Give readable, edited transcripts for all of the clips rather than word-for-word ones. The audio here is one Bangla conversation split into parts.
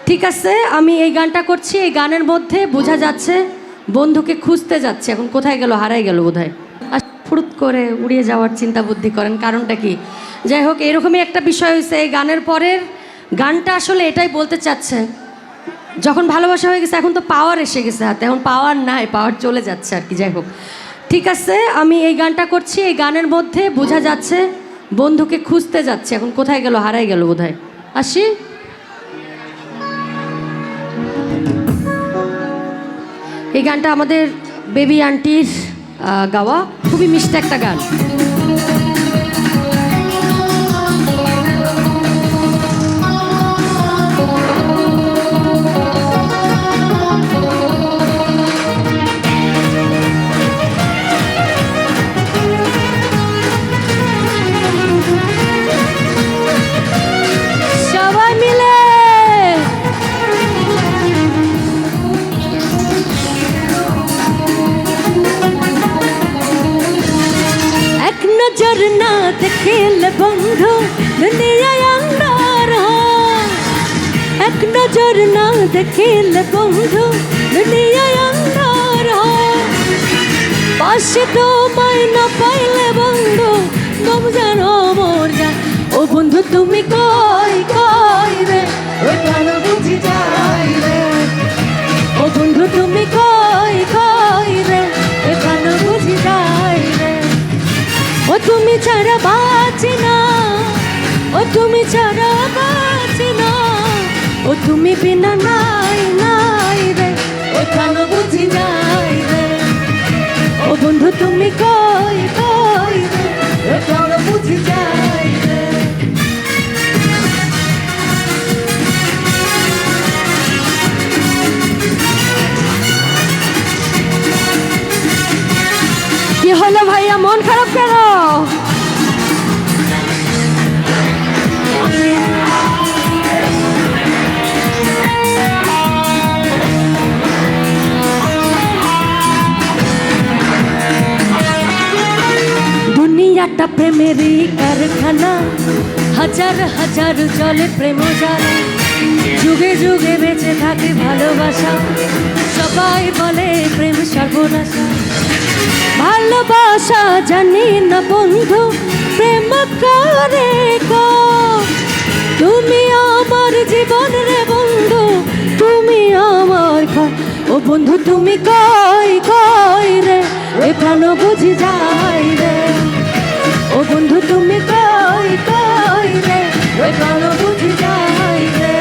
ঠিক আছে, আমি এই গানটা করছি। এই গানের মধ্যে বোঝা যাচ্ছে বন্ধুকে খুঁজতে যাচ্ছে। এখন কোথায় গেল? হারাই গেল বোধহয়। আর ফুরুত করে উড়িয়ে যাওয়ার চিন্তা বুদ্ধি করেন, কারণটা কি? যাই হোক, এরকমই একটা বিষয় হয়েছে। এই গানের পরের গানটা আসলে এটাই বলতে চাচ্ছে, যখন ভালোবাসা হয়ে গেছে এখন তো পাওয়ার এসে গেছে হাতে, এখন পাওয়ার নাই, পাওয়ার চলে যাচ্ছে আর কি। যাই হোক, ঠিক আছে, আমি এই গানটা করছি। এই গানের মধ্যে বোঝা যাচ্ছে বন্ধুকে খুঁজতে যাচ্ছে। এখন কোথায় গেল? হারাই গেল বোধহয়। আসি। এই গানটা আমাদের বেবি আন্টির গাওয়া, খুবই মিষ্টি একটা গান। সবাই মিলে এক নজর না দেখিলে বন্ধু দুনিয়ায় আন্ধার হয়। এক নজর না দেখিলে বন্ধু দুনিয়ায় আন্ধার হয়। পাশে তোমায় না পাইলে বন্ধু গম জানো মোর যা। ও বন্ধু তুমি কই কই রে, ওই প্রাণ বুঝি যাই রে। ও বন্ধু তুমি কই কই রে, ওই প্রাণ বুঝি যাই রে। ও তুমি ছাড়া বাঁচি না, ও তুমি ছাড়া বাঁচি না। ও তুমি বিনা নাই নাই রে, ও প্রাণ বুঝি যাই রে। ও বন্ধু তুমি কই কই রে, ও প্রাণ বুঝি যাই রে। কি হলো ভাইয়া, মন খারাপ কেন? দুনিয়াটা প্রেমেরই কারখানা, হাজার হাজার জলে প্রেম জ্বালা। যুগে যুগে বেঁচে থাকে ভালোবাসা, সবাই বলে প্রেম সর্বনাশা। ভালোবাসা জানি না বন্ধু, প্রেম করে গো। তুমি আমার জীবন রে বন্ধু, তুমি আমার ঘর। ও বন্ধু তুমি কই কই রে, এ প্রাণ বুঝি যাই রে। ও বন্ধু তুমি কই কই রে, এ প্রাণ বুঝি যাই রে।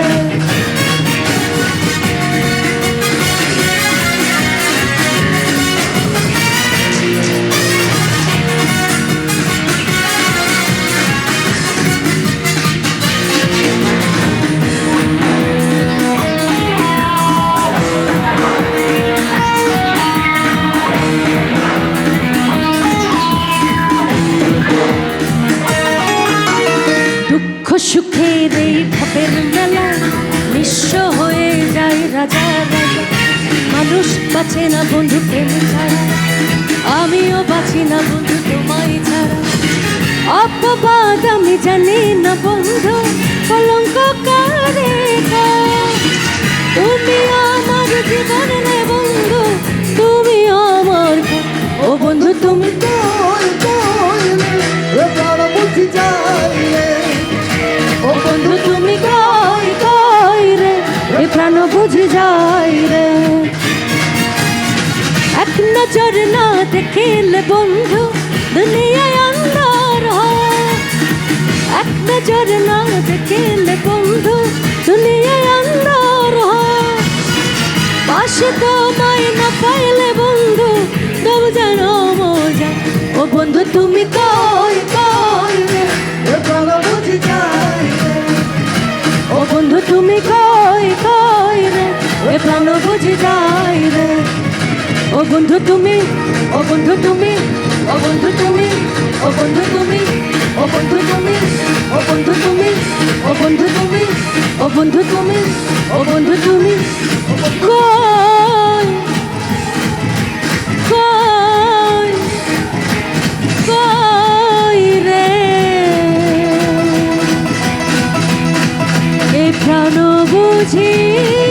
সুখের এই ভাবের মেলা, নিঃস্ব হয়ে যায় রাজা রাজা। মানুষ বাঁচে না বন্ধু প্রেম ছাড়া, আমিও বাঁচি না বন্ধু তোমায় ছাড়া। অপবাদ আমি জানি না বন্ধু, কলঙ্ক কারে গো। তুমি আমার জীবন রে বন্ধু, তুমি আমার ঘর। ও বন্ধু তুমি কই কই রে, প্রাণ বুঝি যাই রে। ও বন্ধু তুমি কই কই রে, এ প্রাণ বুঝি যাই রে। এক নজর না দেখিলে বন্ধু দুনিয়ায় আন্ধার হয়। এক নজর না দেখিলে বন্ধু দুনিয়ায় আন্ধার হয়। পাশে তোমায় না পাইলে বন্ধু গম জানো মজা। ও বন্ধু তুমি কই কই রে, এ প্রাণ বুঝি যাই রে। ও বন্ধু তুমি কই কই রে, এ প্রাণ বুঝি যাই রে। ও বন্ধু তুমি, ও বন্ধু তুমি, ও বন্ধু তুমি, ও বন্ধু তুমি, ও বন্ধু তুমি, ও বন্ধু তুমি, ও বন্ধু তুমি, ও বন্ধু তুমি, ও বন্ধু তুমি কই কই কই রে। প্রাণ বুঝি বুঝি